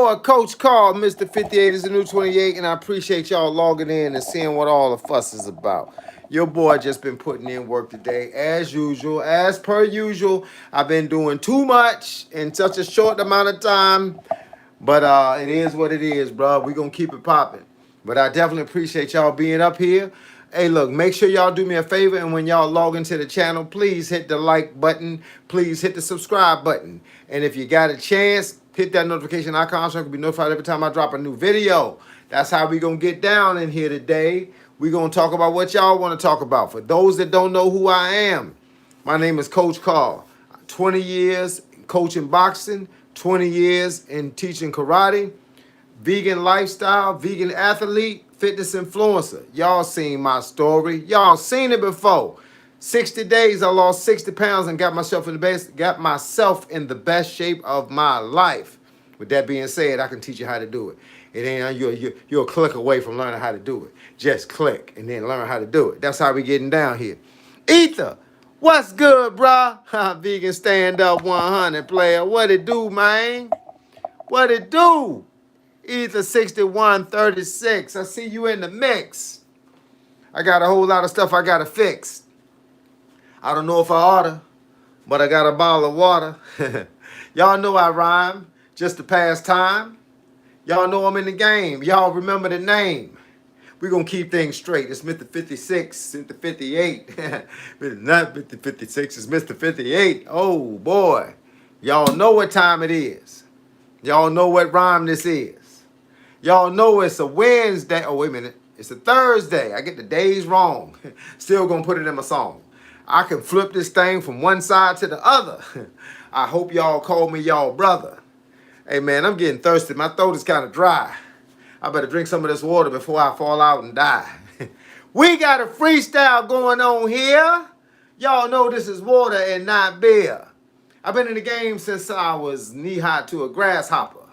boy, Coach Carl, Mr. 58 is the new 28, and I appreciate y'all logging in and seeing what all the fuss is about. Your boy just been putting in work today, as usual. As per usual, I've been doing too much in such a short amount of time, but it is what it is, bro. We're going to keep it popping. But I definitely appreciate y'all being up here. Hey, look, make sure y'all do me a favor, and when y'all log into the channel, please hit the like button. Please hit the subscribe button. And if you got a chance, hit that notification icon so I can be notified every time I drop a new video. That's how we going to get down in here today. We're going to talk about what y'all want to talk about. For those that don't know who I am, my name is Coach Carl. 20 years coaching boxing, 20 years in teaching karate, vegan lifestyle, vegan athlete, fitness influencer. Y'all seen my story. Y'all seen it before. 60 days, I lost 60 pounds and got myself in the best shape of my life. With that being said, I can teach you how to do it. It ain't you're a click away from learning how to do it. Just click and then learn how to do it. That's how we getting down here. Ether, what's good, bruh? Vegan stand up 100 player. What it do, man? What it do? Ether 6136. I see you in the mix. I got a whole lot of stuff I gotta fix. I don't know if I oughta, but I got a bottle of water. Y'all know I rhyme just to pass time. Y'all know I'm in the game. Y'all remember the name. We're going to keep things straight. It's Mr. 56, Mr. 58. It's not Mr. 56, it's Mr. 58. Oh, boy. Y'all know what time it is. Y'all know what rhyme this is. Y'all know it's a Wednesday. Oh, wait a minute. It's a Thursday. I get the days wrong. Still going to put it in my song. I can flip this thing from one side to the other. I hope y'all call me y'all brother. Hey, man, I'm getting thirsty. My throat is kind of dry. I better drink some of this water before I fall out and die. We got a freestyle going on here. Y'all know this is water and not beer. I've been in the game since I was knee-high to a grasshopper.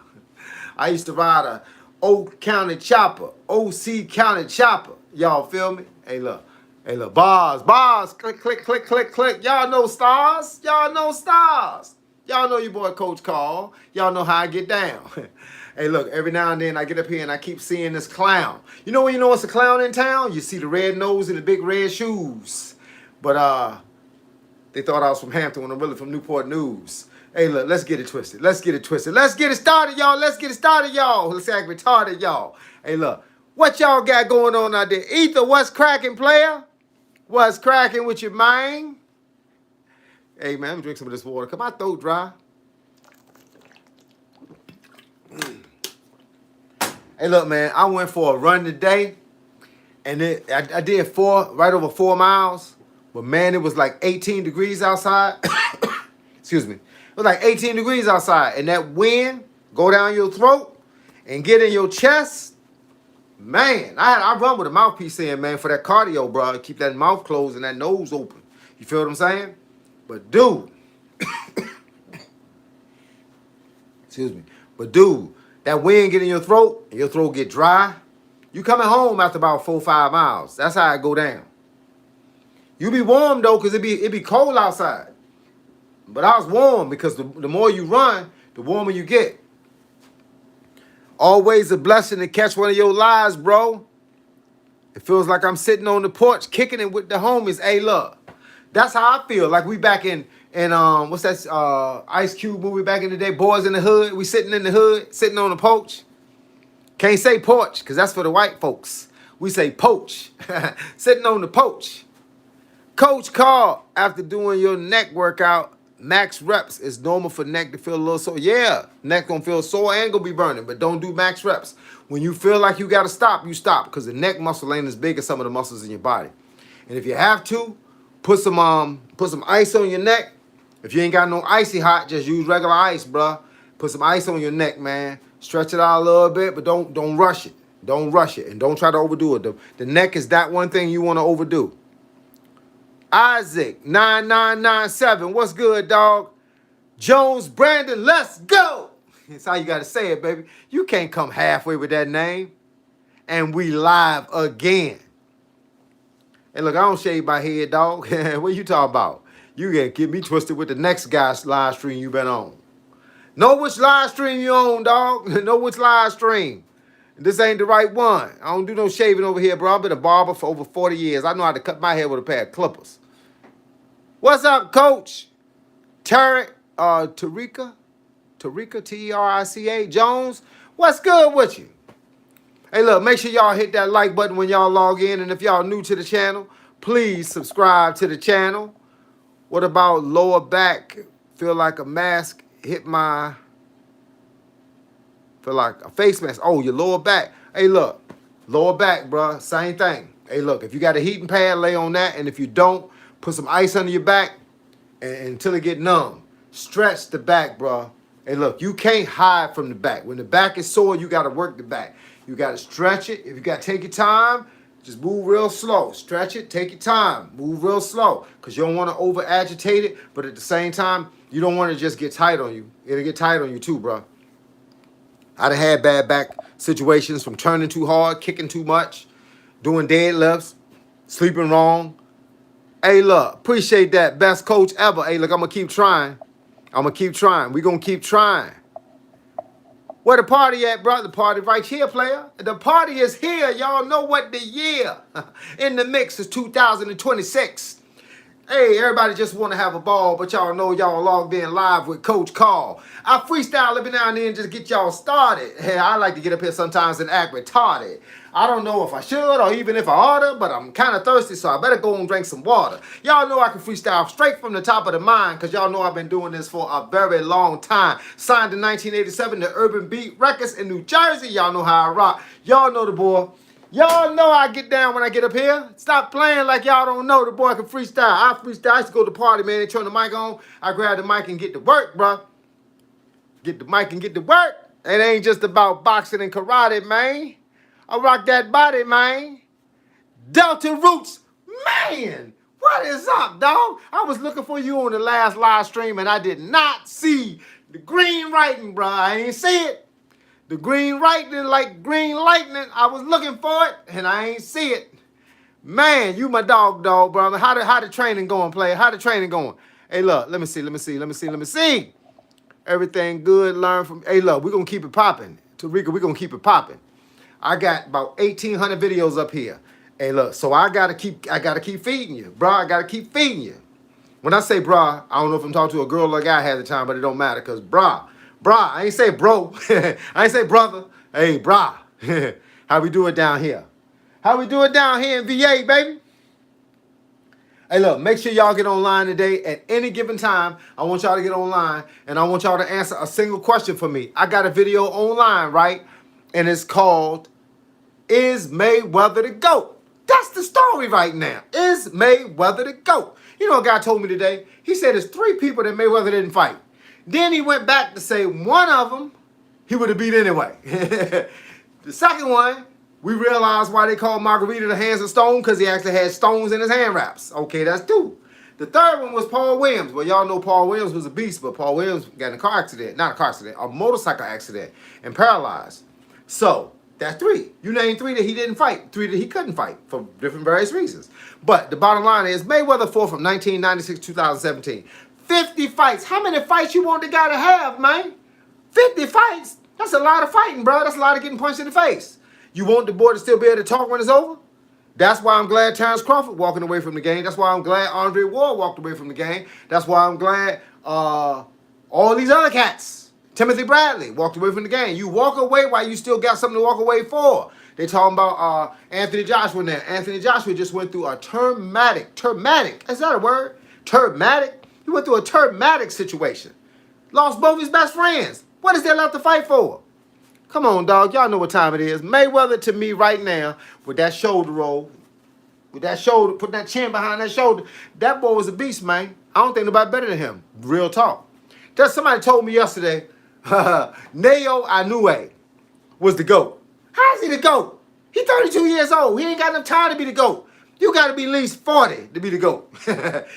I used to ride a Oak County chopper, OC County chopper. Y'all feel me? Hey, look. Hey, look, bars, click, click, click, click, click. Y'all know stars. Y'all know stars. Y'all know your boy Coach Carl. Y'all know how I get down. Hey, look, every now and then I get up here and I keep seeing this clown. You know when you know it's a clown in town? You see the red nose and the big red shoes. But they thought I was from Hampton when I'm really from Newport News. Hey, look, let's get it twisted. Let's get it twisted. Let's get it started, y'all. Let's get it started, y'all. Let's act retarded, y'all. Hey, look, what y'all got going on out there? Ether, what's cracking, player? What's cracking with your mind? Hey, man, let me drink some of this water. Cause my throat dry. Hey, look, man, I went for a run today. And I did right over 4 miles. But, man, it was like 18 degrees outside. Excuse me. It was like 18 degrees outside. And that wind go down your throat and get in your chest. Man, I run with a mouthpiece in, man, for that cardio, bro. Keep that mouth closed and that nose open. You feel what I'm saying? But, dude. Excuse me. But, dude, that wind get in your throat and your throat get dry. You coming home after about 4 or 5 miles. That's how it go down. You be warm, though, because it be cold outside. But I was warm because the more you run, the warmer you get. Always a blessing to catch one of your lives, bro. It feels like I'm sitting on the porch kicking it with the homies. Hey, look. That's how I feel. Like we back in what's that Ice Cube movie back in the day? Boys in the Hood. We sitting in the hood, sitting on the porch. Can't say porch, because that's for the white folks. We say poach. Sitting on the porch. Coach Carl, after doing your neck workout, max reps is normal for neck to feel a little sore. Yeah, neck gonna feel sore and gonna be burning, but don't do max reps. When you feel like you gotta stop, you stop, because the neck muscle ain't as big as some of the muscles in your body. And if you have to, put some ice on your neck. If you ain't got no icy hot, just use regular ice, bruh. Put some ice on your neck, man. Stretch it out a little bit, but don't rush it. Don't rush it, and don't try to overdo it. The neck is that one thing you want to overdo. Isaac 9997, what's good, dog? Jones Brandon, let's go. That's how you got to say it, baby. You can't come halfway with that name. And we live again. Hey, look, I don't shave my head, dog. What you talking about? You gonna get me twisted with the next guy's live stream you been on. Know which live stream you on, dog. Know which live stream. This ain't the right one. I don't do no shaving over here, bro. I've been a barber for over 40 years. I know how to cut my hair with a pair of clippers. What's up, Coach? Tarika, Terica Jones. What's good with you? Hey, look, make sure y'all hit that like button when y'all log in. And if y'all new to the channel, please subscribe to the channel. What about lower back? Feel like a mask hit my... Feel like a face mask. Oh, your lower back. Hey, look. Lower back, bro. Same thing. Hey, look. If you got a heating pad, lay on that. And if you don't, put some ice under your back until it get numb. Stretch the back, bro. Hey, look. You can't hide from the back. When the back is sore, you got to work the back. You got to stretch it. If you got to take your time, just move real slow. Stretch it. Take your time. Move real slow. Because you don't want to over-agitate it. But at the same time, you don't want to just get tight on you. It'll get tight on you too, bro. I done had bad back situations from turning too hard, kicking too much, doing deadlifts, sleeping wrong. Hey, look, appreciate that. Best coach ever. Hey, look, I'm going to keep trying. I'm going to keep trying. We're going to keep trying. Where the party at, bro? The party right here, player. The party is here. Y'all know what the year in the mix is 2026. Hey, everybody just want to have a ball, but y'all know y'all logged in live with Coach Carl. I freestyle every now and then just get y'all started. Hey, I like to get up here sometimes and act retarded. I don't know if I should or even if I oughta, but I'm kind of thirsty, so I better go and drink some water. Y'all know I can freestyle straight from the top of the mind, because y'all know I've been doing this for a very long time. Signed in 1987 to Urban Beat Records in New Jersey. Y'all know how I rock. Y'all know the boy. Y'all know I get down when I get up here. Stop playing like y'all don't know the boy can freestyle. I freestyle. I used to go to the party, man. They turn the mic on. I grab the mic and get to work, bro. Get the mic and get to work. It ain't just about boxing and karate, man. I rock that body, man. Delta Roots, man. What is up, dog? I was looking for you on the last live stream, and I did not see the green writing, bro. I ain't see it. The green writing like green lightning. I was looking for it, and I ain't see it. Man, you my dog, brother. How the training going, player? How the training going? Hey, look, let me see. Everything good, learn from... Hey, look, we're going to keep it popping. Tarika, we're going to keep it popping. I got about 1,800 videos up here. Hey, look, so I got to keep feeding you, bro. I got to keep feeding you. When I say bro, I don't know if I'm talking to a girl or a guy half the time, but it don't matter, because bro, I ain't say bro. I ain't say brother. Hey, bro. How we do it down here? How we do it down here in VA, baby? Hey, look, make sure y'all get online today at any given time. I want y'all to get online, and I want y'all to answer a single question for me. I got a video online, right? And it's called, Is Mayweather the GOAT? That's the story right now. Is Mayweather the GOAT? You know, a guy told me today, he said there's 3 people that Mayweather didn't fight. Then he went back to say one of them he would have beat anyway. The second one, we realized why they called Margarita the Hands of Stone, because he actually had stones in his hand wraps. Okay, that's 2. The third one was Paul Williams. Well, y'all know Paul Williams was a beast, but Paul Williams got in a car accident. Not a car accident, a motorcycle accident, and paralyzed. So, that's 3. You named 3 that he didn't fight, 3 that he couldn't fight for different various reasons. But the bottom line is, Mayweather fought from 1996 to 2017. 50 fights. How many fights you want the guy to have, man? 50 fights? That's a lot of fighting, bro. That's a lot of getting punched in the face. You want the boy to still be able to talk when it's over? That's why I'm glad Terrence Crawford walking away from the game. That's why I'm glad Andre Ward walked away from the game. That's why I'm glad all these other cats, Timothy Bradley, walked away from the game. You walk away while you still got something to walk away for. They talking about Anthony Joshua now. Anthony Joshua just went through a traumatic, is that a word? Traumatic? He went through a traumatic situation. Lost both his best friends. What is there left to fight for? Come on, dog. Y'all know what time it is. Mayweather, to me right now, with that shoulder roll, with that shoulder, putting that chin behind that shoulder, that boy was a beast, man. I don't think nobody better than him. Real talk. Just somebody told me yesterday, Neo Inoue was the GOAT. How is he the GOAT? He's 32 years old. He ain't got enough time to be the GOAT. You got to be at least 40 to be the GOAT.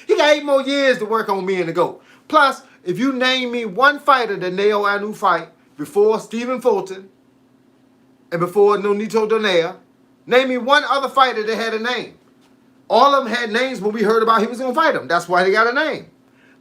He got 8 more years to work on being the GOAT. Plus, if you name me one fighter that Neo Inoue fight before Stephen Fulton and before Nonito Donaire, name me one other fighter that had a name. All of them had names when we heard about he was going to fight them. That's why they got a name.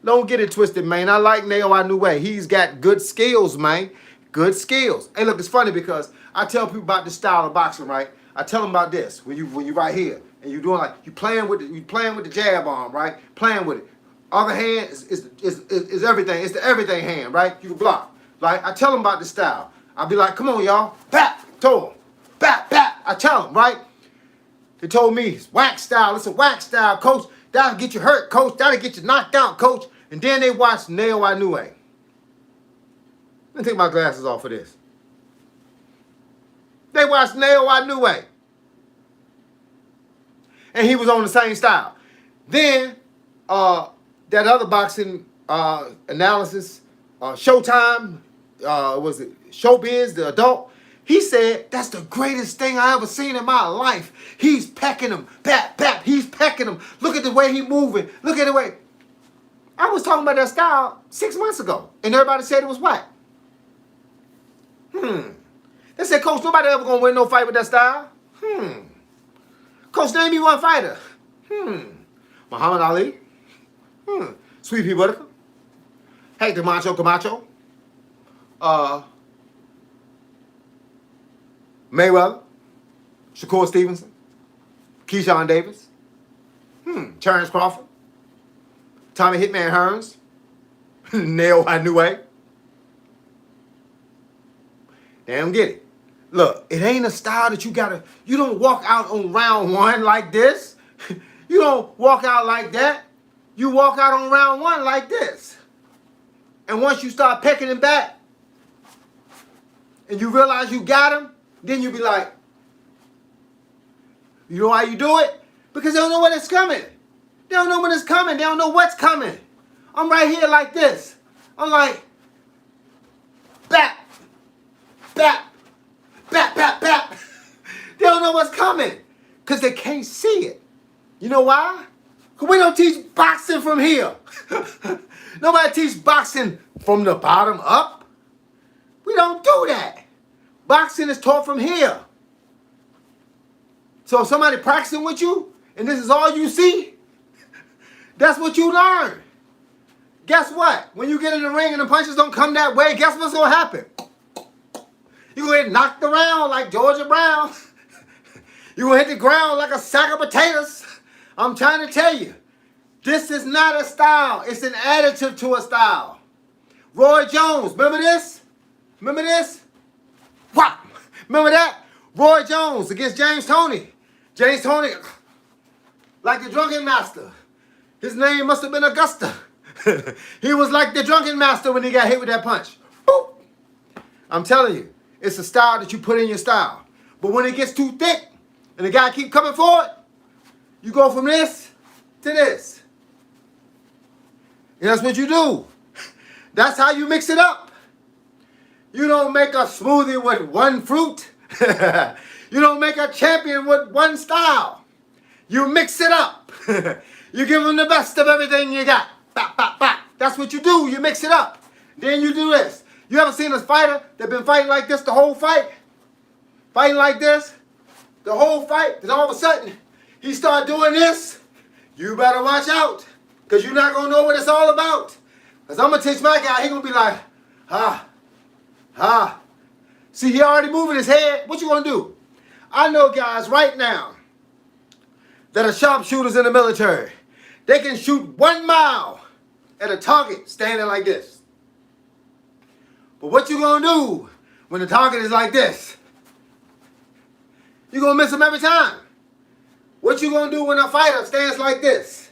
Don't get it twisted, man. I like Neo Inoue. He's got good skills, man. Good skills. Hey, look, it's funny because I tell people about this style of boxing, right? I tell them about this when you right here and you doing like you playing with the jab arm, right? Playing with it. Other hand is everything. It's the everything hand, right? You can block. Like I tell them about this style. I'll be like, come on, y'all, bat, toe, bat, bat. I tell them, right? They told me it's whack style. It's a whack style, coach. That'll get you hurt, coach. That'll get you knocked out, coach. And then they watched Neo Inoue. Let me take my glasses off for this. They watched Neo Inoue. And he was on the same style. Then that other boxing analysis, Showtime, was it Showbiz, the adult? He said, that's the greatest thing I ever seen in my life. He's pecking him. Bap, bap. He's pecking him. Look at the way he's moving. Look at the way. I was talking about that style 6 months ago. And everybody said it was whack. They said, Coach, nobody ever going to win no fight with that style. Coach, name me one fighter. Muhammad Ali. Sweet Pea Whitaker. Hector Camacho. Mayweather, Shakur Stevenson, Keyshawn Davis, Terrence Crawford, Tommy Hitman Hearns, Neo Inoue. They don't get it. Look, it ain't a style that you don't walk out on round one like this. You don't walk out like that. You walk out on round one like this. And once you start pecking him back, and you realize you got him, then you be like, you know why you do it? Because they don't know when it's coming. They don't know when it's coming. They don't know what's coming. I'm right here like this. I'm like, bap, bap, bap, bap, bap. They don't know what's coming because they can't see it. You know why? Because we don't teach boxing from here. Nobody teaches boxing from the bottom up. We don't do that. Boxing is taught from here. So if somebody practicing with you, and this is all you see, that's what you learn. Guess what? When you get in the ring and the punches don't come that way, guess what's going to happen? You're going to get knocked around like Georgia Brown. You're going to hit the ground like a sack of potatoes. I'm trying to tell you, this is not a style. It's an additive to a style. Roy Jones, remember this? Remember this? What? Remember that? Roy Jones against James Toney. James Toney, like the drunken master. His name must have been Augusta. He was like the drunken master when he got hit with that punch. Boop. I'm telling you, it's a style that you put in your style. But when it gets too thick and the guy keep coming forward, you go from this to this. And that's what you do. That's how you mix it up. You don't make a smoothie with one fruit. You don't make a champion with one style. You mix it up. You give them the best of everything you got. Bop, bop, bop. That's what you do. You mix it up. Then you do this. You ever seen a fighter that been fighting like this the whole fight? Fighting like this the whole fight. Then all of a sudden, he start doing this. You better watch out. Because you're not going to know what it's all about. Because I'm going to teach my guy. He going to be like, See, he already moving his head. What you going to do? I know guys right now that are sharpshooters in the military. They can shoot 1 mile at a target standing like this. But what you going to do when the target is like this? You're going to miss him every time. What you going to do when a fighter stands like this?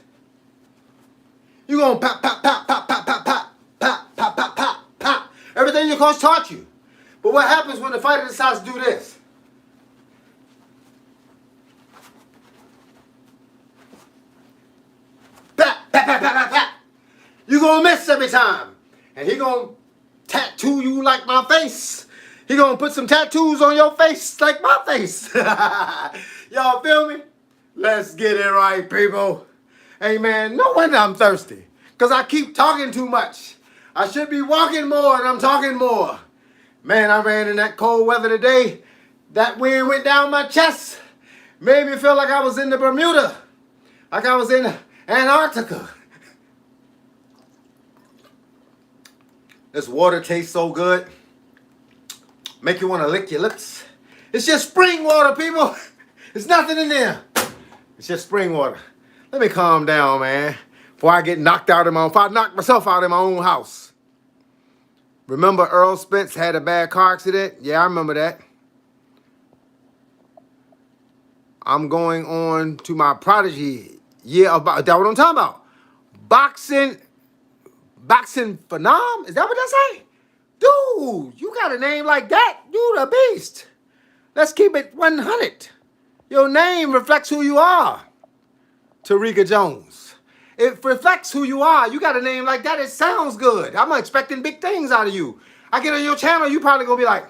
You're going to pop, pop, pop, pop, pop, pop, pop, pop, pop, pop, pop, pop. Everything your coach taught you. But what happens when the fighter decides to do this? Pop, pop, pop, pop, pop, pop. You're going to miss every time. And he going to tattoo you like my face. He going to put some tattoos on your face like my face. Y'all feel me? Let's get it right, people. Hey, man, no wonder I'm thirsty. Because I keep talking too much. I should be walking more and I'm talking more. Man, I ran in that cold weather today. That wind went down my chest. Made me feel like I was in the Bermuda. Like I was in Antarctica. This water tastes so good. Make you want to lick your lips. It's just spring water, people. There's nothing in there. It's just spring water. Let me calm down, man. Before I get knocked out of if I knock myself out in my own house. Remember Earl Spence had a bad car accident? Yeah, I remember that. I'm going on to my prodigy. Yeah, about that what I'm talking about. Boxing Phenom? Is that what they say? Dude, you got a name like that. You the beast. Let's keep it 100. Your name reflects who you are. Tarika Jones. It reflects who you are. You got a name like that. It sounds good. I'm expecting big things out of you. I get on your channel, you probably gonna be like,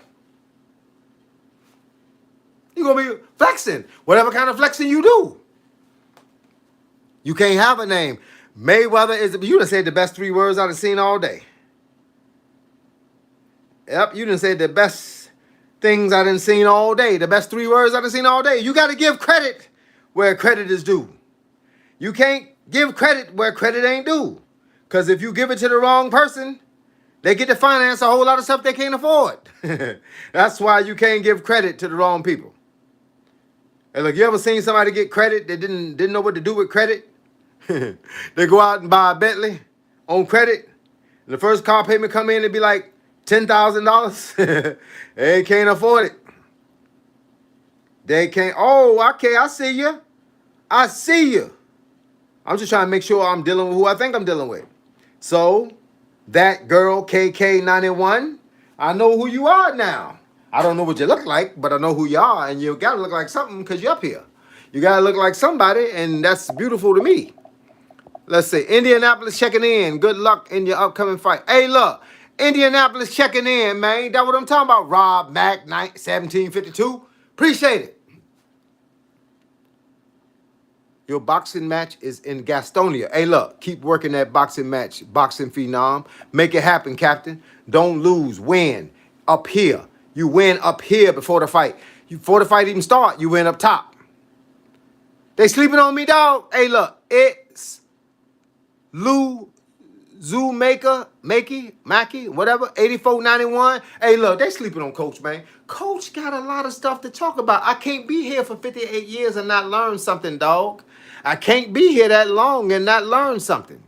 you gonna be flexing. Whatever kind of flexing you do. You can't have a name. Mayweather is, you done said the best 3 words I've seen all day. Yep, you done said the best things I done seen all day. The best 3 words I done seen all day. You got to give credit where credit is due. You can't give credit where credit ain't due. Because if you give it to the wrong person, they get to finance a whole lot of stuff they can't afford. That's why you can't give credit to the wrong people. And look, you ever seen somebody get credit that didn't know what to do with credit? They go out and buy a Bentley on credit. And the first car payment come in and be like $10,000. They can't afford it. They can't. Oh, okay, I see you. I see you. I'm just trying to make sure I'm dealing with who I think I'm dealing with. So, that girl, KK91, I know who you are now. I don't know what you look like, but I know who you are. And you got to look like something because you're up here. You got to look like somebody, and that's beautiful to me. Let's see. Indianapolis checking in. Good luck in your upcoming fight. Hey, look. Indianapolis checking in, man. That's what I'm talking about. Rob Mack, 1752. Appreciate it. Your boxing match is in Gastonia. Hey, look. Keep working that boxing match. Boxing Phenom. Make it happen, Captain. Don't lose. Win. Up here. You win up here before the fight. Before the fight even start, you win up top. They sleeping on me, dog. Hey, look. It's Lou Mackie, whatever, 8491. Hey, look, they sleeping on Coach, man. Coach got a lot of stuff to talk about. I can't be here for 58 years and not learn something, dog. I can't be here that long and not learn something.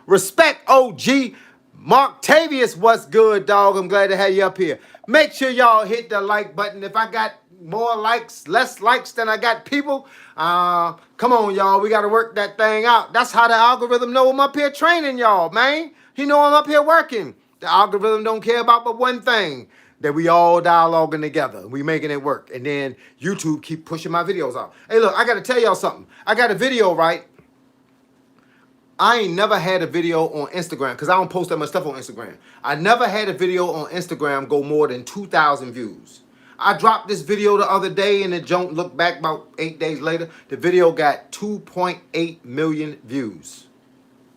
Respect, OG. Mark Tavius, what's good, dog? I'm glad to have you up here. Make sure y'all hit the like button. If I got more likes, less likes than I got people, come on, y'all. We got to work that thing out. That's how the algorithm know I'm up here training y'all, man. He know I'm up here working. The algorithm don't care about but one thing, that we all dialoguing together. We making it work. And then YouTube keep pushing my videos out. Hey, look, I got to tell y'all something. I got a video, right? I ain't never had a video on Instagram because I don't post that much stuff on Instagram. I never had a video on Instagram go more than 2,000 views. I dropped this video the other day and it don't look back about 8 days later. The video got 2.8 million views.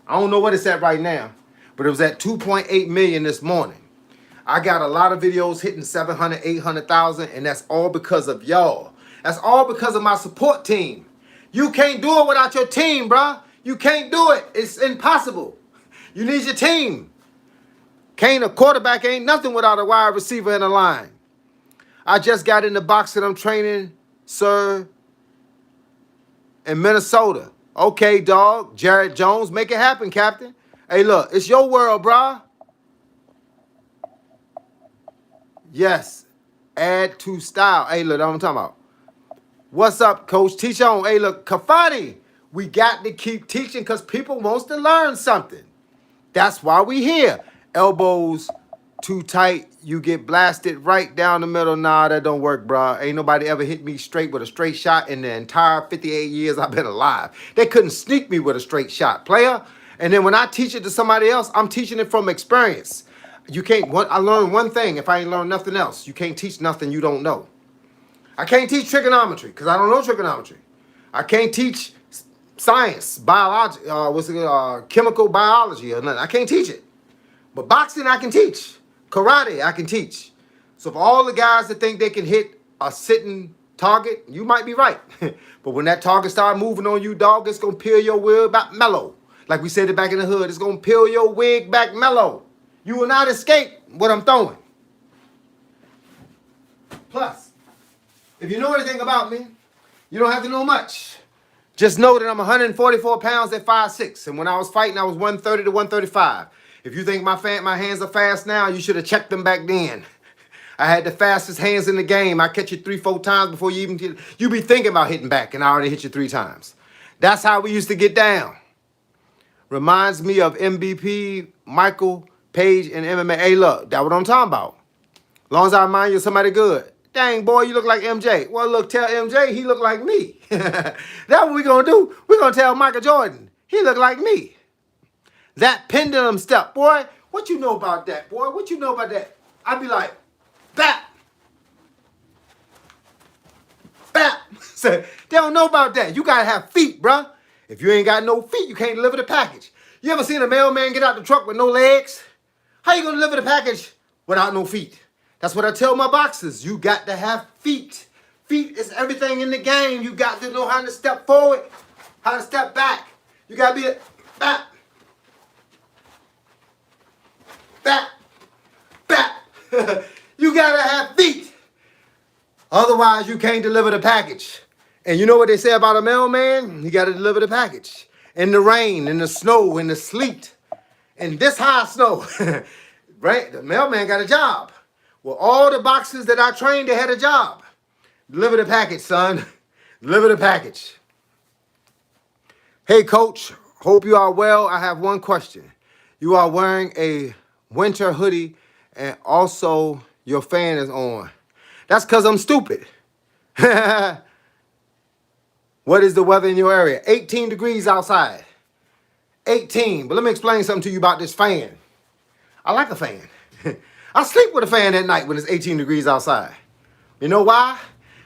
I don't know what it's at right now, but it was at 2.8 million this morning. I got a lot of videos hitting 700, 800,000, and that's all because of y'all. That's all because of my support team. You can't do it without your team, bruh. You can't do it. It's impossible. You need your team. A quarterback ain't nothing without a wide receiver and a line. I just got into boxing. I'm training, sir, in Minnesota. Okay, dog. Jared Jones, make it happen, Captain. Hey, look, it's your world, bruh. Yes. Add to style. Hey, look, that's what I'm talking about. What's up, Coach? Teach on. Hey, look, Kafani. We got to keep teaching because people wants to learn something. That's why we here. Elbows too tight, you get blasted right down the middle. Nah, that don't work, bro. Ain't nobody ever hit me straight with a straight shot in the entire 58 years I've been alive. They couldn't sneak me with a straight shot, player. And then when I teach it to somebody else, I'm teaching it from experience. You can't, I learned one thing if I ain't learned nothing else. You can't teach nothing you don't know. I can't teach trigonometry because I don't know trigonometry. I can't teach science, biology, chemical biology or nothing. I can't teach it. But boxing, I can teach. Karate, I can teach. So for all the guys that think they can hit a sitting target, you might be right. But when that target start moving on you, dog, it's going to peel your wig back mellow. Like we said it back in the hood, it's going to peel your wig back mellow. You will not escape what I'm throwing. Plus, if you know anything about me, you don't have to know much. Just know that I'm 144 pounds at 5'6". And when I was fighting, I was 130 to 135. If you think my hands are fast now, you should have checked them back then. I had the fastest hands in the game. I catch you 3-4 times before you even get. You be thinking about hitting back, and I already hit you 3 times. That's how we used to get down. Reminds me of MVP, Michael, Page, and MMA. Hey, look, that's what I'm talking about. As long as I remind you of somebody good. Dang, boy, you look like MJ. Well, look, tell MJ he look like me. That's what we gonna do. We gonna tell Michael Jordan he look like me. That pendulum step, boy. What you know about that, boy? What you know about that? I be like, bap, bap. So, they don't know about that. You gotta have feet, bruh. If you ain't got no feet, you can't deliver the package. You ever seen a mailman get out the truck with no legs? How you gonna deliver the package without no feet? That's what I tell my boxers. You got to have feet. Feet is everything in the game. You got to know how to step forward, how to step back. You got to be back, back, back. You got to have feet. Otherwise, you can't deliver the package. And you know what they say about a mailman? He got to deliver the package. In the rain, in the snow, in the sleet, in this high snow. Right? The mailman got a job. Well, all the boxers that I trained, they had a job. Deliver the package, son. Deliver the package. Hey, coach. Hope you are well. I have one question. You are wearing a winter hoodie and also your fan is on. That's because I'm stupid. What is the weather in your area? 18 degrees outside. 18. But let me explain something to you about this fan. I like a fan. I sleep with a fan at night when it's 18 degrees outside. You know why?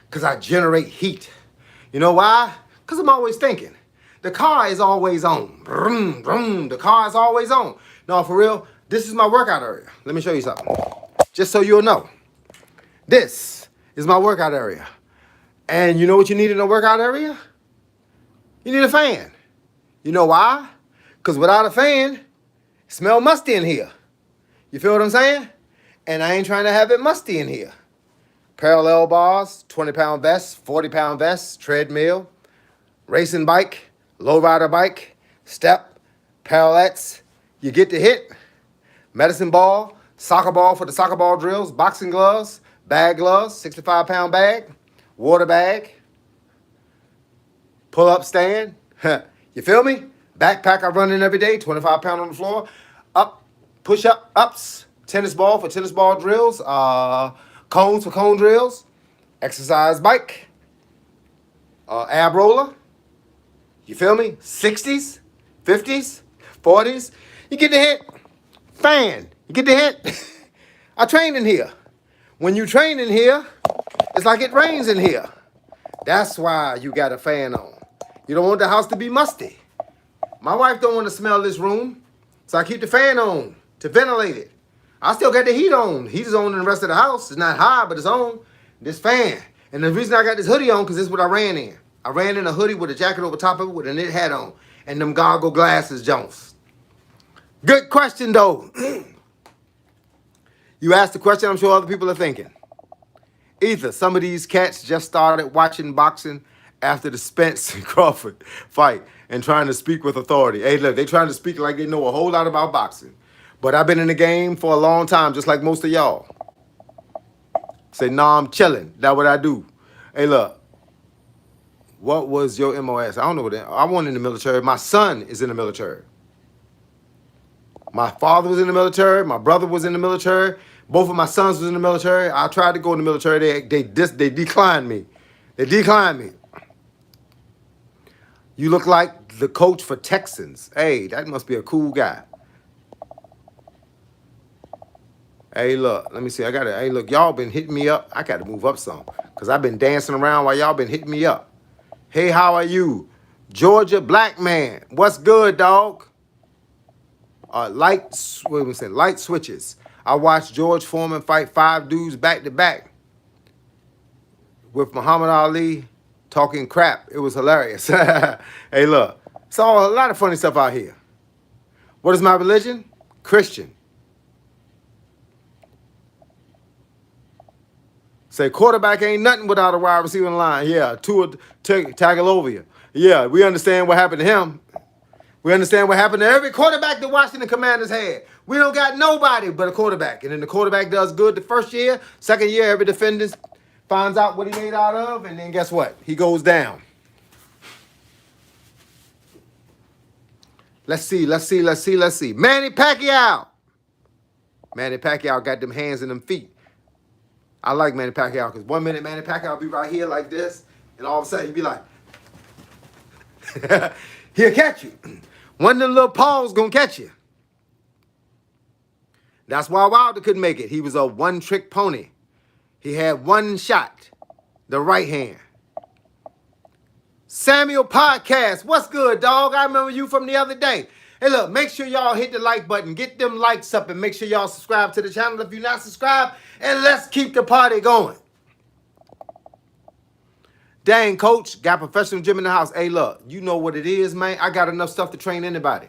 Because I generate heat. You know why? Because I'm always thinking. The car is always on. Vroom, vroom. The car is always on. No, for real, this is my workout area. Let me show you something. Just so you'll know. This is my workout area. And you know what you need in a workout area? You need a fan. You know why? Because without a fan, it smells musty in here. You feel what I'm saying? And I ain't trying to have it musty in here. Parallel bars, 20-pound vests, 40-pound vests, treadmill, racing bike, lowrider bike, step, parallettes. You get the hit. Medicine ball, soccer ball for the soccer ball drills, boxing gloves, bag gloves, 65-pound bag, water bag, pull-up stand. You feel me? Backpack I run in every day, 25-pound on the floor. Up, push-up, ups. Tennis ball for tennis ball drills, cones for cone drills, exercise bike, ab roller. You feel me? 60s, 50s, 40s. You get the hit. Fan. You get the hit. I train in here. When you train in here, it's like it rains in here. That's why you got a fan on. You don't want the house to be musty. My wife don't want to smell this room, so I keep the fan on to ventilate it. I still got the heat on. Heat is on in the rest of the house. It's not high, but it's on. This fan. And the reason I got this hoodie on, because this is what I ran in. I ran in a hoodie with a jacket over top of it with a knit hat on. And them goggle glasses, Jones. Good question, though. You asked the question I'm sure other people are thinking. Either some of these cats just started watching boxing after the Spence and Crawford fight and trying to speak with authority. Hey, look, they trying to speak like they know a whole lot about boxing. But I've been in the game for a long time, just like most of y'all. Say, nah, I'm chilling. That's what I do. Hey, look. What was your MOS? I don't know what that. I wasn't in the military. My son is in the military. My father was in the military. My brother was in the military. Both of my sons was in the military. I tried to go in the military. They declined me. They declined me. You look like the coach for Texans. Hey, that must be a cool guy. Hey, look, let me see. Hey, look, y'all been hitting me up. I got to move up some because I've been dancing around while y'all been hitting me up. Hey, how are you? Georgia Black Man. What's good, dog? Light switches. I watched George Foreman fight 5 dudes back to back with Muhammad Ali talking crap. It was hilarious. Hey, look, it's a lot of funny stuff out here. What is my religion? Christian. Say quarterback ain't nothing without a wide receiver line. Yeah, Tua Tagovailoa. Yeah, we understand what happened to him. We understand what happened to every quarterback the Washington Commanders had. We don't got nobody but a quarterback. And then the quarterback does good the first year. Second year, every defender finds out what he made out of. And then guess what? He goes down. Let's see. Manny Pacquiao. Manny Pacquiao got them hands and them feet. I like Manny Pacquiao because 1 minute Manny Pacquiao will be right here like this. And all of a sudden he'll be like, he'll catch you. One of them little paws gonna catch you. That's why Wilder couldn't make it. He was a one-trick pony. He had one shot, the right hand. Samuel Podcast, what's good, dog? I remember you from the other day. Hey, look, make sure y'all hit the like button. Get them likes up and make sure y'all subscribe to the channel if you're not subscribed. And let's keep the party going. Dang, coach, got professional gym in the house. Hey, look, you know what it is, man. I got enough stuff to train anybody.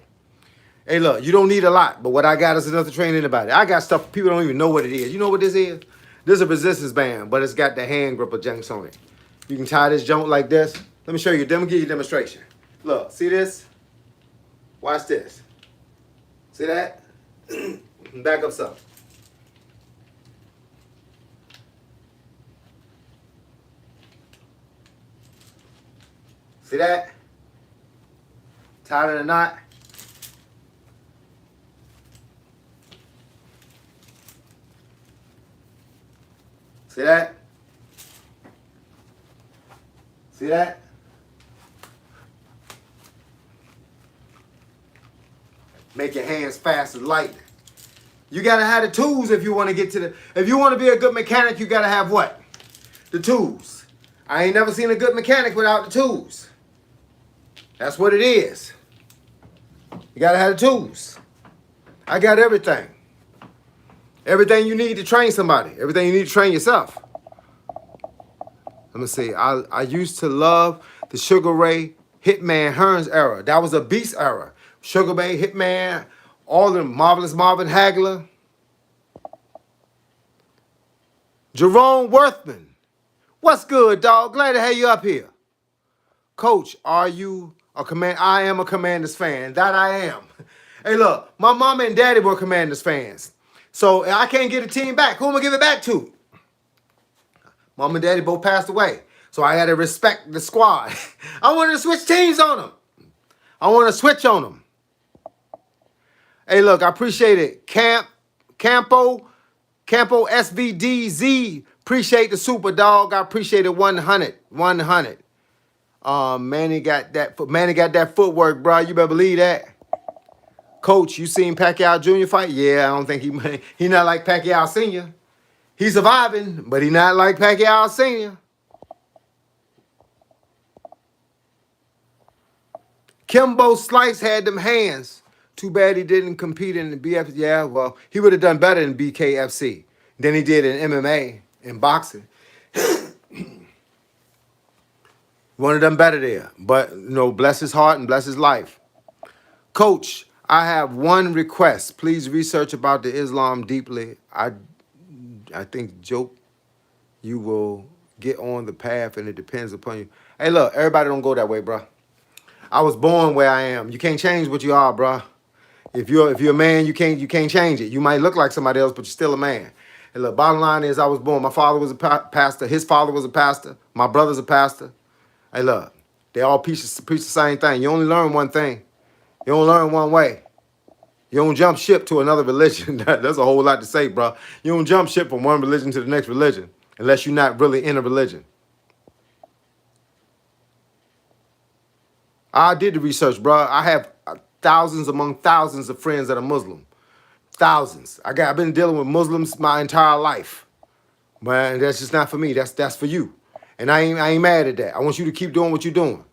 Hey, look, you don't need a lot, but what I got is enough to train anybody. I got stuff people don't even know what it is. You know what this is? This is a resistance band, but it's got the hand gripper junks on it. You can tie this joint like this. Let me show you. Let me give you a demonstration. Look, see this? Watch this. See that? Back up some. See that? Tied in a knot. See that? See that? Make your hands fast and light. You gotta have the tools if you want to get to the. If you want to be a good mechanic, you gotta have what? The tools. I ain't never seen a good mechanic without the tools. That's what it is. You gotta have the tools. I got everything. Everything you need to train somebody. Everything you need to train yourself. Let me see. I used to love the Sugar Ray Hitman Hearns era. That was a beast era. Sugar Ray Hitman, all of them. Marvelous Marvin Hagler. Jerome Worthman. What's good, dog? Glad to have you up here. Coach, are you a command? I am a Commanders fan. That I am. Hey, look, my mama and daddy were Commanders fans. So I can't get a team back. Who am I give it back to? Mom and daddy both passed away. So I had to respect the squad. I wanted to switch teams on them. I want to switch on them. Hey, look, I appreciate it. Campo SVDZ. Appreciate the super dog. I appreciate it 100. 100. Manny got that footwork, bro. You better believe that. Coach, you seen Pacquiao Jr. fight? Yeah, I don't think he not like Pacquiao Sr. He's surviving, but he not like Pacquiao Sr. Kimbo Slice had them hands. Too bad he didn't compete in the BFC. Yeah, well, he would have done better in BKFC than he did in MMA, in boxing. Would have done better there. But, you know, bless his heart and bless his life. Coach, I have one request. Please research about the Islam deeply. I think, joke, you will get on the path and it depends upon you. Hey, look, everybody don't go that way, bro. I was born where I am. You can't change what you are, bro. If you're a man, you can't change it. You might look like somebody else, but you're still a man. And look, bottom line is I was born. My father was a pastor. His father was a pastor. My brother's a pastor. Hey, look, they all preach the same thing. You only learn one thing. You don't learn one way. You don't jump ship to another religion. That's a whole lot to say, bro. You don't jump ship from one religion to the next religion unless you're not really in a religion. I did the research, bro. I have thousands among thousands of friends that are Muslim. Thousands. I've been dealing with Muslims my entire life. Man, that's just not for me. That's for you. And I ain't mad at that. I want you to keep doing what you're doing.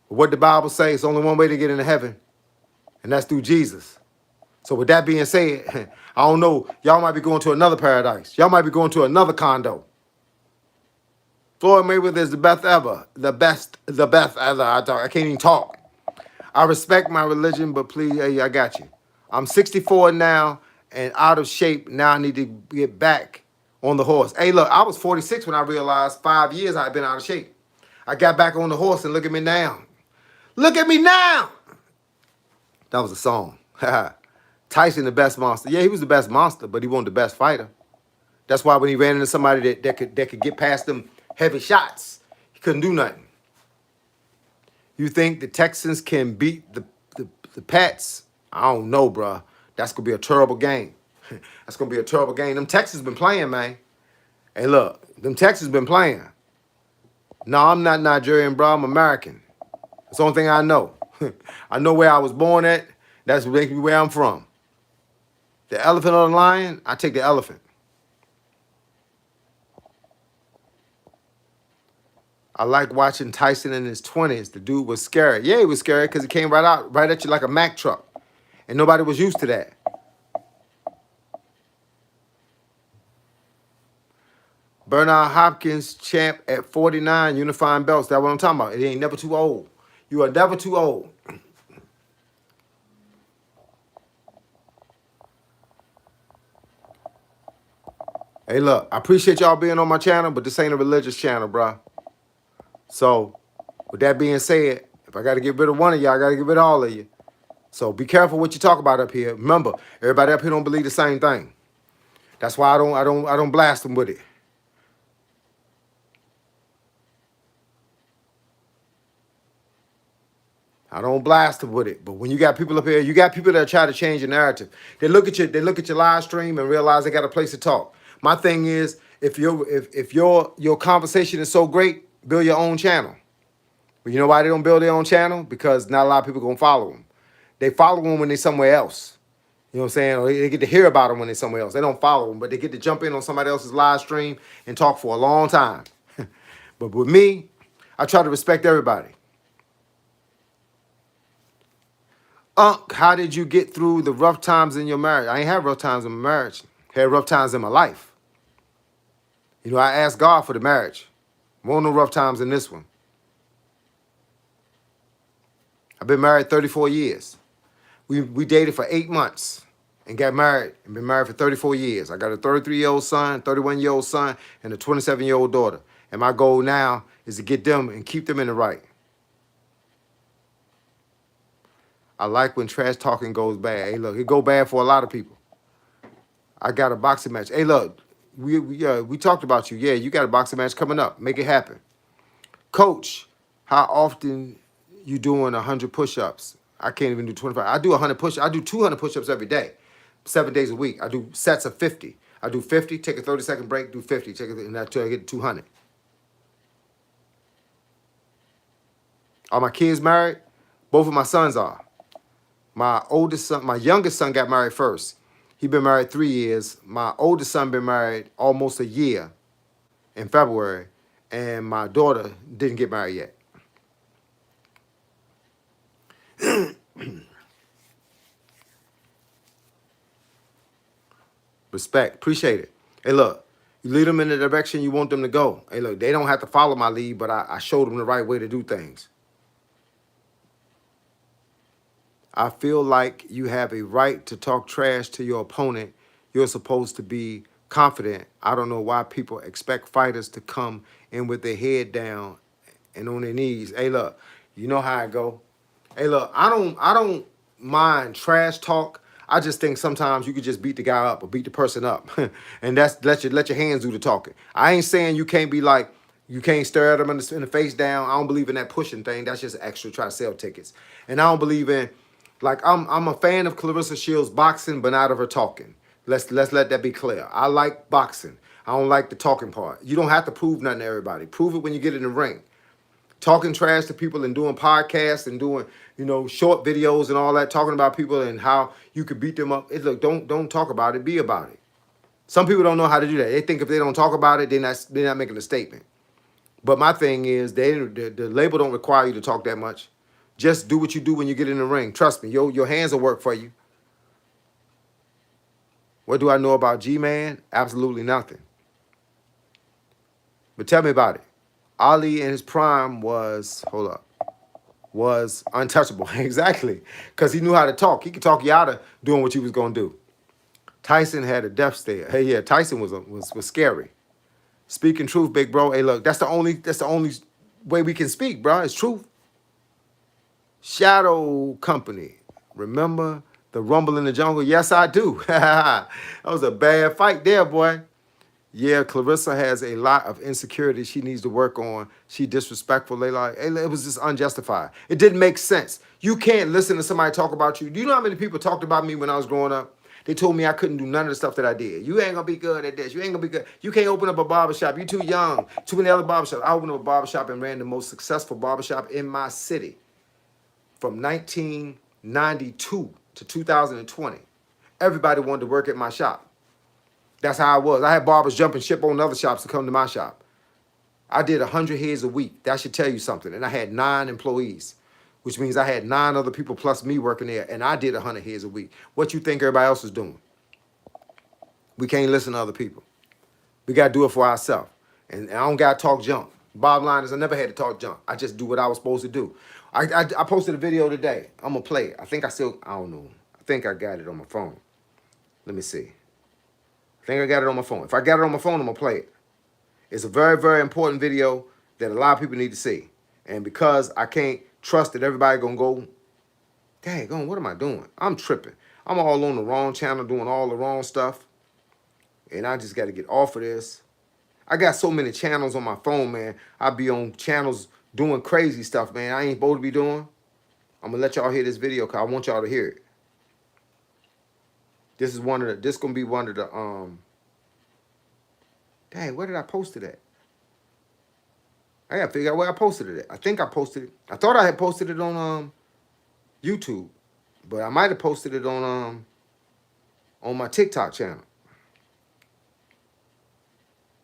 What the Bible says, it's only one way to get into heaven, and that's through Jesus. So with that being said, I don't know. Y'all might be going to another paradise. Y'all might be going to another condo. Floyd Mayweather is the best ever. The best ever. I can't even talk. I respect my religion, but please, hey, I got you. I'm 64 now and out of shape. Now I need to get back on the horse. Hey, look, I was 46 when I realized 5 years I had been out of shape. I got back on the horse and look at me now. Look at me now. That was a song. Tyson, the best monster. Yeah, he was the best monster, but he wasn't the best fighter. That's why when he ran into somebody that could get past them heavy shots, he couldn't do nothing. You think the Texans can beat the Pats? I don't know, bro. That's gonna be a terrible game. That's gonna be a terrible game. Them Texans been playing, man. Hey, look, them Texans been playing. No, I'm not Nigerian, bro. I'm American. That's the only thing I know. I know where I was born at. That's basically where I'm from. The elephant or the lion, I take the elephant. I like watching Tyson in his 20s. The dude was scary. Yeah, he was scary because he came right at you like a Mack truck. And nobody was used to that. Bernard Hopkins, champ at 49, unifying belts. That's what I'm talking about. It ain't never too old. You are never too old. Hey, look, I appreciate y'all being on my channel, but this ain't a religious channel, bro. So, with that being said, if I got to get rid of one of y'all, I got to get rid of all of you. So be careful what you talk about up here. Remember, everybody up here don't believe the same thing. That's why I don't blast them with it. I don't blast them with it. But when you got people up here, you got people that try to change your narrative. They look at your live stream and realize they got a place to talk. My thing is, if your conversation is so great, build your own channel. But you know why they don't build their own channel? Because not a lot of people gonna follow them. They follow them when they're somewhere else. You know what I'm saying? Or they get to hear about them when they're somewhere else. They don't follow them, but they get to jump in on somebody else's live stream and talk for a long time. But with me, I try to respect everybody. How did you get through the rough times in your marriage? I ain't had rough times in my marriage. I had rough times in my life. You know, I asked God for the marriage. Won't no rough times in this one. I've been married 34 years. We dated for 8 months and got married and been married for 34 years. I got a 33-year-old son, 31-year-old son, and a 27-year-old daughter. And my goal now is to get them and keep them in the right. I like when trash talking goes bad. Hey, look, it go bad for a lot of people. I got a boxing match. Hey, look, we talked about you. Yeah, you got a boxing match coming up. Make it happen. Coach, how often you doing 100 push-ups? I can't even do 25. I do 100 push-ups. I do 200 push-ups every day, 7 days a week. I do sets of 50. I do 50, take a 30-second break, do 50, take it until I get to 200. Are my kids married? Both of my sons are. My oldest son, my youngest son got married first. He been married 3 years. My oldest son been married almost a year in February. And my daughter didn't get married yet. Respect. Appreciate it. Hey, look, you lead them in the direction you want them to go. Hey, look, they don't have to follow my lead, but I showed them the right way to do things. I feel like you have a right to talk trash to your opponent. You're supposed to be confident. I don't know why people expect fighters to come in with their head down and on their knees. Hey, look, you know how I go. Hey, look, I don't mind trash talk. I just think sometimes you could just beat the guy up or beat the person up, and that's let your hands do the talking. I ain't saying you can't be like you can't stare at them in the face down. I don't believe in that pushing thing. That's just extra try to sell tickets. And I don't believe in like I'm a fan of Clarissa Shields boxing, but not of her talking. Let's let that be clear. I like boxing. I don't like the talking part. You don't have to prove nothing to everybody. Prove it when you get in the ring. Talking trash to people and doing podcasts and doing, you know, short videos and all that, talking about people and how you could beat them up. Look, don't talk about it, be about it. Some people don't know how to do that. They think if they don't talk about it, they're not making a statement. But my thing is, the label don't require you to talk that much. Just do what you do when you get in the ring. Trust me, your hands will work for you. What do I know about G-Man? Absolutely nothing. But tell me about it. Ali in his prime was untouchable. Exactly. Because he knew how to talk. He could talk you out of doing what you was going to do. Tyson had a death stare. Hey, yeah, Tyson was scary. Speaking truth, big bro. Hey, look, that's the only way we can speak, bro. It's truth. Shadow Company. Remember the rumble in the jungle? Yes, I do. That was a bad fight there, boy. Yeah, Clarissa has a lot of insecurity she needs to work on. She disrespectful. They like, it was just unjustified. It didn't make sense. You can't listen to somebody talk about you. Do you know how many people talked about me when I was growing up? They told me I couldn't do none of the stuff that I did. You ain't gonna be good at this. You ain't gonna be good. You can't open up a barbershop. You too young. Too many other barbershops. I opened up a barbershop and ran the most successful barbershop in my city from 1992 to 2020. Everybody wanted to work at my shop. That's how I was. I had barbers jumping ship on other shops to come to my shop. I did 100 heads a week. That should tell you something. And I had 9 employees, which means I had 9 other people plus me working there, and I did 100 heads a week. What you think everybody else is doing? We can't listen to other people. We got to do it for ourselves. And I don't got to talk junk. Bottom line is I never had to talk junk. I just do what I was supposed to do. I posted a video today. I'm going to play it. I don't know. I think I got it on my phone. Let me see. I think I got it on my phone. If I got it on my phone, I'm going to play it. It's a very, very important video that a lot of people need to see. And because I can't trust that everybody going to go, dang, what am I doing? I'm tripping. I'm all on the wrong channel doing all the wrong stuff. And I just got to get off of this. I got so many channels on my phone, man. I be on channels doing crazy stuff, man. I ain't supposed to be doing. I'm going to let y'all hear this video because I want y'all to hear it. This going to be one of the, dang, where did I post it at? I got to figure out where I posted it at. I think I posted it. I thought I had posted it on YouTube, but I might have posted it on my TikTok channel.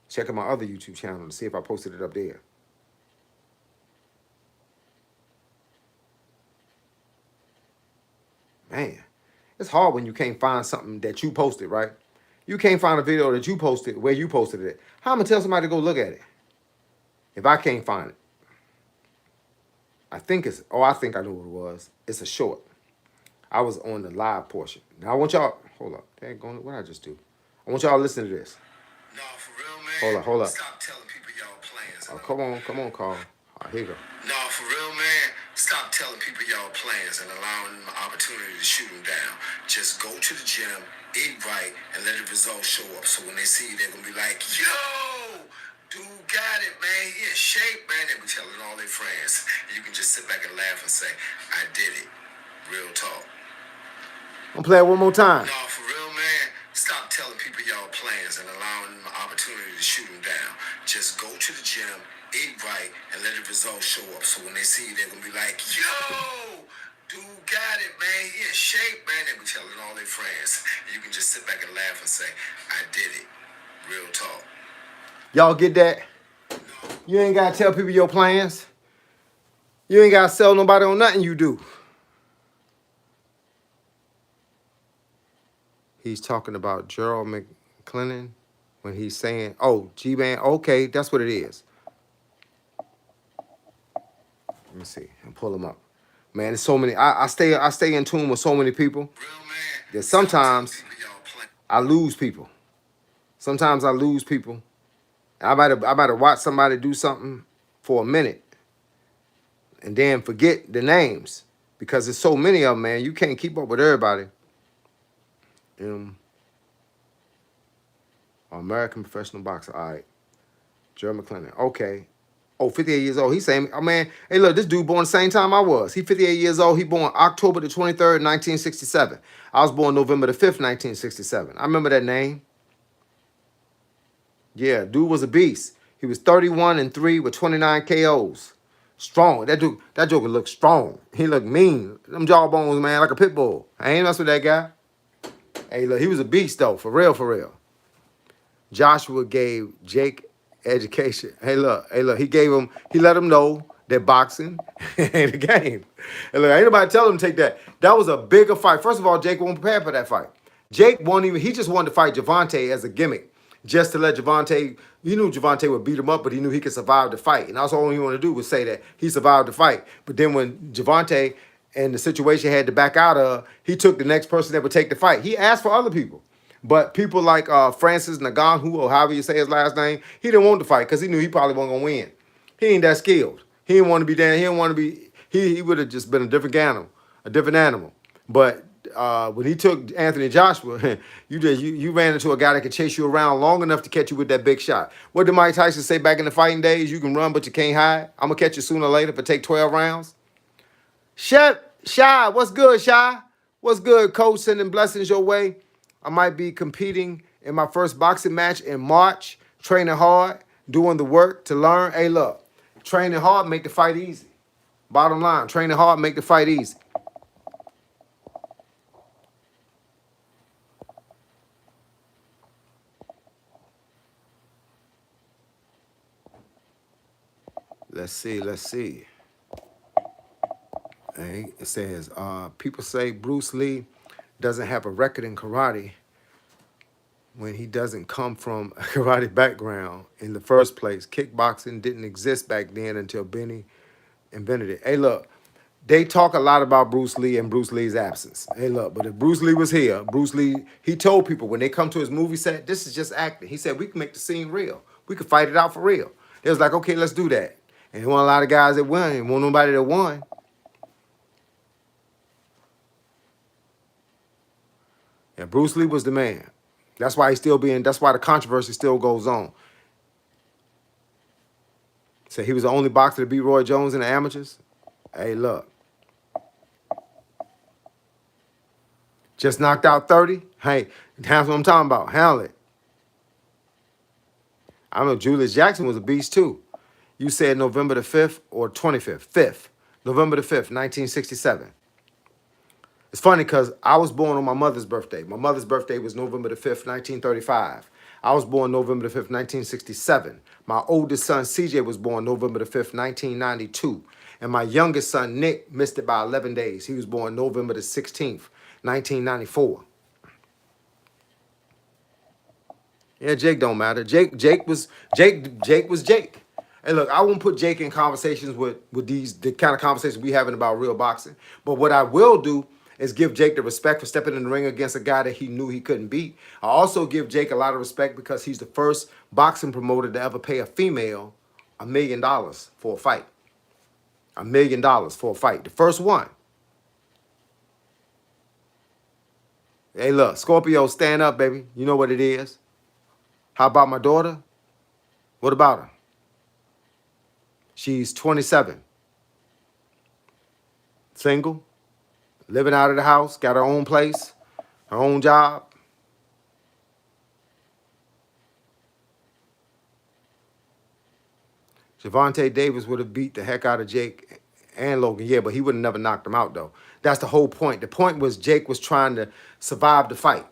Check out my other YouTube channel to see if I posted it up there. Man, it's hard when you can't find something that you posted, right? You can't find a video that you posted where you posted it. How am I gonna tell somebody to go look at it if I can't find it? I think I know what it was. It's a short. I was on the live portion. Now I want y'all, hold up. What did I just do? I want y'all to listen to this. No, for real, man. Hold up. Stop telling people y'all plans. Oh, come on, Carl. Here you go. No, for real, man. Stop telling people y'all plans and allowing them an opportunity to shoot them down. Just go to the gym, eat right, and let the results show up. So when they see you, they're gonna be like, yo, dude got it, man. He in shape, man. They be telling all their friends. And you can just sit back and laugh and say, I did it. Real talk. I'm gonna play it one more time. No, for real, man. Stop telling people y'all plans and allowing them an opportunity to shoot them down. Just go to the gym, eat right, and let the results show up. So when they see you, they're gonna be like, yo, dude got it, man. He in shape, man. They be telling all their friends. And you can just sit back and laugh and say, I did it. Real talk. Y'all get that? You ain't gotta tell people your plans. You ain't gotta sell nobody on nothing you do. He's talking about Gerald McClellan when he's saying, oh, G-Man, okay, that's what it is. Let me see. I'll pull him up. Man, there's so many. I stay in tune with so many people that sometimes I lose people. Sometimes I lose people. I might have watched somebody do something for a minute and then forget the names because there's so many of them, man. You can't keep up with everybody. American professional boxer. All right. Gerald McClellan. Okay. Oh, 58 years old. He's saying, oh, man, hey, look, this dude born the same time I was. He 58 years old. He born October the 23rd, 1967. I was born November the 5th, 1967. I remember that name. Yeah, dude was a beast. He was 31-3 with 29 KOs. Strong. That joker looked strong. He looked mean. Them jawbones, man, like a pit bull. I ain't mess with that guy. Hey, look, he was a beast, though. For real, for real. Joshua gave Jake education. Hey, look, he let him know that boxing ain't a game. And look, ain't nobody tell him to take that. That was a bigger fight. First of all, Jake wasn't prepared for that fight. Jake he just wanted to fight Javante as a gimmick. Just to let Javante, he knew Javante would beat him up, but he knew he could survive the fight. And that's all he wanted to do was say that he survived the fight. But then when Javante and the situation had to back out of, he took the next person that would take the fight. He asked for other people. But people like Francis Ngannou, or however you say his last name, he didn't want to fight because he knew he probably wasn't gonna win. He ain't that skilled. He didn't want to be down. He didn't want to be. He would have just been a different animal, a different animal. But when he took Anthony Joshua, you ran into a guy that could chase you around long enough to catch you with that big shot. What did Mike Tyson say back in the fighting days? You can run, but you can't hide. I'm gonna catch you sooner or later if it take 12 rounds. Shy, what's good, Shy? What's good, coach? Sending blessings your way. I might be competing in my first boxing match in March, training hard, doing the work to learn. Hey, look, training hard make the fight easy. Bottom line, training hard make the fight easy. Let's see. Hey, it says, people say Bruce Lee doesn't have a record in karate when he doesn't come from a karate background in the first place. Kickboxing didn't exist back then until Benny invented it. Hey, look, they talk a lot about Bruce Lee and Bruce Lee's absence. Hey, look, but if Bruce Lee was here, Bruce Lee, he told people when they come to his movie set, this is just acting. He said, we can make the scene real. We could fight it out for real. They was like, okay, let's do that. And there weren't a lot of guys that won. There wasn't nobody that won. Yeah, Bruce Lee was the man. That's why that's why the controversy still goes on. So he was the only boxer to beat Roy Jones in the amateurs. Hey, look. Just knocked out 30. Hey, that's what I'm talking about. Handle it. I know Julius Jackson was a beast too. You said November the 5th or 25th? 5th. November the 5th, 1967. It's funny because I was born on my mother's birthday. My mother's birthday was November the 5th, 1935. I was born November the 5th, 1967. My oldest son, CJ, was born November the 5th, 1992. And my youngest son, Nick, missed it by 11 days. He was born November the 16th, 1994. Yeah, Jake don't matter. Jake was Jake. Hey, look, I won't put Jake in conversations with the kind of conversations we having about real boxing. But what I will do is give Jake the respect for stepping in the ring against a guy that he knew he couldn't beat. I also give Jake a lot of respect because he's the first boxing promoter to ever pay a female $1 million for a fight. $1 million for a fight. The first one. Hey, look, Scorpio, stand up, baby. You know what it is. How about my daughter? What about her? She's 27. Single. Living out of the house. Got her own place. Her own job. Javante Davis would have beat the heck out of Jake and Logan. Yeah, but he would have never knocked him out, though. That's the whole point. The point was Jake was trying to survive the fight.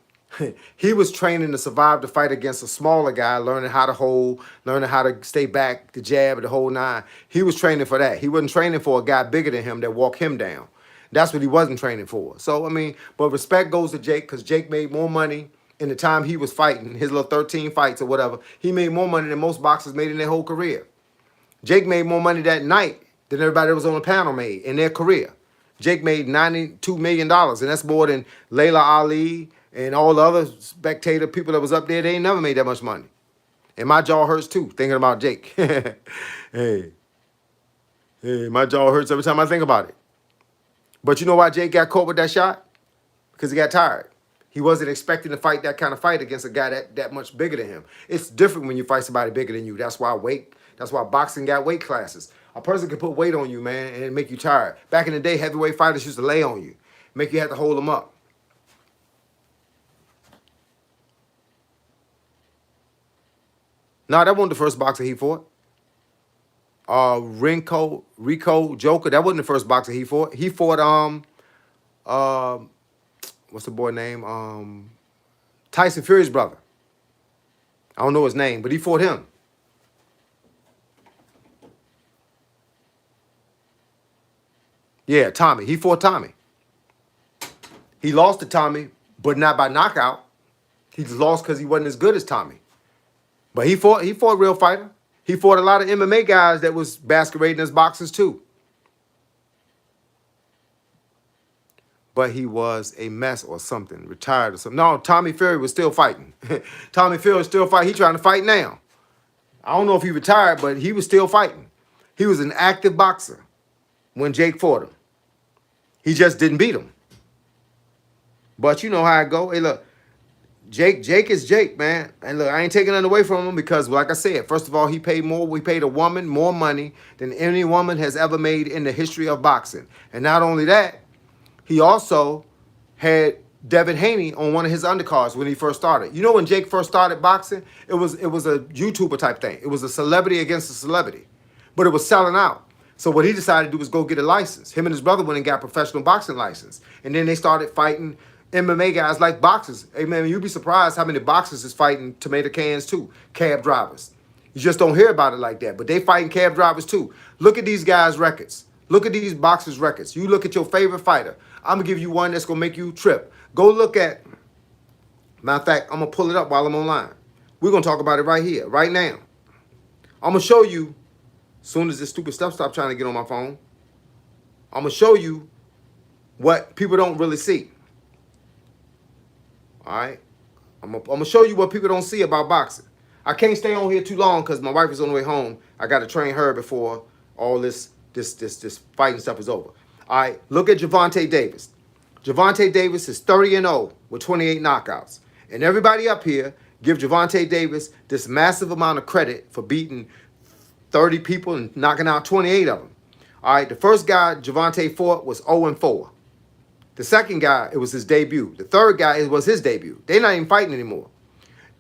He was training to survive the fight against a smaller guy, learning how to hold, learning how to stay back, the jab, the whole nine. He was training for that. He wasn't training for a guy bigger than him that walked him down. That's what he wasn't training for. So, I mean, but respect goes to Jake because Jake made more money in the time he was fighting, his little 13 fights or whatever. He made more money than most boxers made in their whole career. Jake made more money that night than everybody that was on the panel made in their career. Jake made $92 million, and that's more than Layla Ali and all the other spectator people that was up there. They ain't never made that much money. And my jaw hurts too, thinking about Jake. hey, my jaw hurts every time I think about it. But you know why Jake got caught with that shot? Because he got tired. He wasn't expecting to fight that kind of fight against a guy that much bigger than him. It's different when you fight somebody bigger than you. That's why boxing got weight classes. A person can put weight on you, man, and make you tired. Back in the day, heavyweight fighters used to lay on you, make you have to hold them up. No, that wasn't the first boxer he fought. Rico Joker, that wasn't the first boxer he fought. He fought what's the boy name? Tyson Fury's brother. I don't know his name, but he fought him. Yeah, Tommy. He fought Tommy. He lost to Tommy, but not by knockout. He just lost because he wasn't as good as Tommy. But he fought a real fighter. He fought a lot of MMA guys that was masquerading as boxers too. but he was a mess or something, retired or something. No, Tommy Fury was still fighting. Tommy Fury was still fighting. He trying to fight now. I don't know if he retired, but he was still fighting. He was an active boxer when Jake fought him. He just didn't beat him. But you know how it go. Hey, look, Jake is Jake, man. And look, I ain't taking nothing away from him because, like I said, first of all, he paid more. We paid a woman more money than any woman has ever made in the history of boxing. And not only that, he also had Devin Haney on one of his undercards when he first started. You know, when Jake first started boxing, it was a YouTuber type thing. It was a celebrity against a celebrity, but it was selling out. So what he decided to do was go get a license. Him and his brother went and got a professional boxing license, and then they started fighting MMA guys like boxers. Hey man, you'd be surprised how many boxers is fighting tomato cans too, cab drivers. You just don't hear about it like that, but they fighting cab drivers too. Look at these guys' records. Look at these boxers' records. You look at your favorite fighter. I'm gonna give you one that's gonna make you trip. Go look at. Matter of fact, I'm gonna pull it up while I'm online. We're gonna talk about it right here, right now. I'm gonna show you. As soon as this stupid stuff stop trying to get on my phone, I'm gonna show you what people don't really see. All right, I'm gonna show you what people don't see about boxing. I can't stay on here too long because my wife is on the way home. I got to train her before all this fighting stuff is over. All right, look at Gervonta Davis. Gervonta Davis is 30-0 with 28 knockouts. And everybody up here give Gervonta Davis this massive amount of credit for beating 30 people and knocking out 28 of them. All right, the first guy Gervonta fought was 0-4. The second guy, it was his debut. The third guy, it was his debut. They're not even fighting anymore.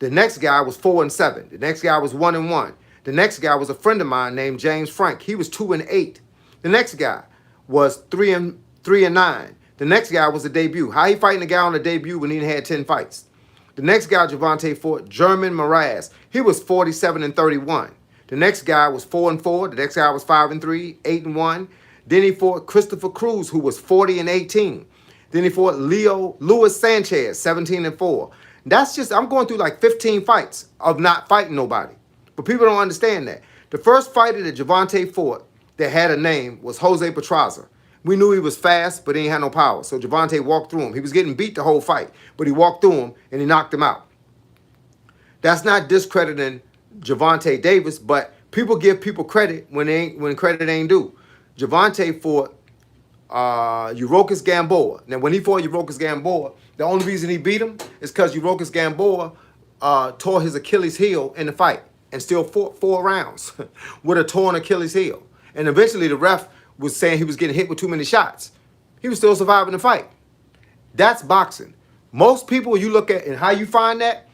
The next guy was 4-7. The next guy was 1-1. The next guy was a friend of mine named James Frank. He was 2-8. The next guy was 3-9. The next guy was a debut. How he fighting a guy on a debut when he had 10 fights? The next guy Gervonta fought, German Mraz. He was 47-31. The next guy was 4-4. The next guy was 5-3, 8-1. Then he fought Christopher Cruz, who was 40-18. Then he fought Luis Sanchez, 17-4. That's just, I'm going through like 15 fights of not fighting nobody. But people don't understand that. The first fighter that Gervonta fought that had a name was Jose Petraza. We knew he was fast, but he ain't had no power. So Gervonta walked through him. He was getting beat the whole fight, but he walked through him and he knocked him out. That's not discrediting Gervonta Davis, but people give people credit when credit ain't due. Gervonta fought Urocas Gamboa. Now, when he fought Urocas Gamboa, the only reason he beat him is because Urocas Gamboa tore his Achilles heel in the fight and still fought 4 rounds with a torn Achilles heel. And eventually the ref was saying he was getting hit with too many shots. He was still surviving the fight. That's boxing. Most people, you look at, and how you find that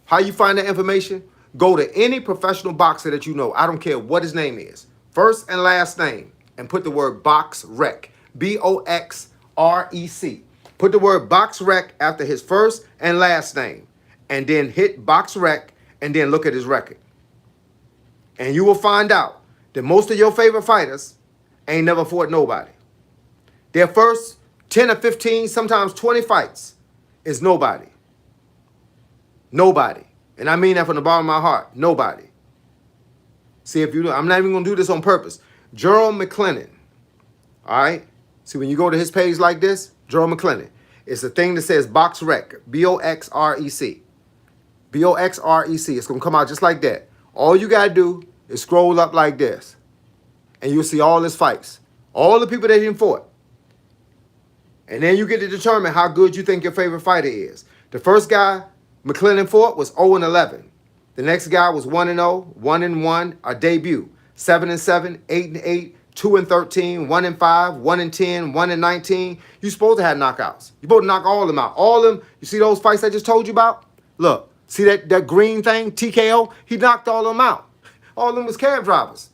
information, go to any professional boxer that you know. I don't care what his name is. First and last name, and put the word box rec. BOXREC. Put the word box rec after his first and last name, and then hit box rec, and then look at his record. And you will find out that most of your favorite fighters ain't never fought nobody. Their first 10 or 15, sometimes 20 fights is nobody. Nobody. And I mean that from the bottom of my heart. Nobody. See, if you do, I'm not even going to do this on purpose. Gerald McClellan. All right? See, when you go to his page like this, Gerald McClellan, it's a thing that says box rec. BOXREC. BOXREC. It's going to come out just like that. All you got to do is scroll up like this, and you'll see all his fights. All the people that he fought. And then you get to determine how good you think your favorite fighter is. The first guy McClellan fought was 0-11. The next guy was 1-0, 1-1, a debut. 7-7, 8-8, 2-13, 1-5, 1-10, 1-19. You're supposed to have knockouts. You're supposed to knock all of them out. All of them, you see those fights I just told you about? Look, see that green thing, TKO? He knocked all of them out. All of them was cab drivers.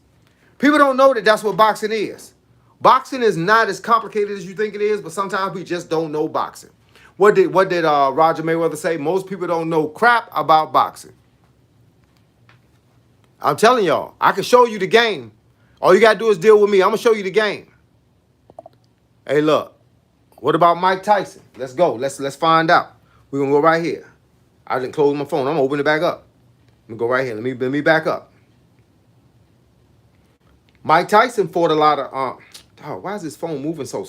People don't know that that's what boxing is. Boxing is not as complicated as you think it is, but sometimes we just don't know boxing. What did Roger Mayweather say? Most people don't know crap about boxing. I'm telling y'all, I can show you the game. All you got to do is deal with me. I'm going to show you the game. Hey, look. What about Mike Tyson? Let's go. Let's find out. We're going to go right here. I didn't close my phone. I'm going to open it back up. Let me go right here. Let me back up. Mike Tyson fought a lot of... why is this phone moving so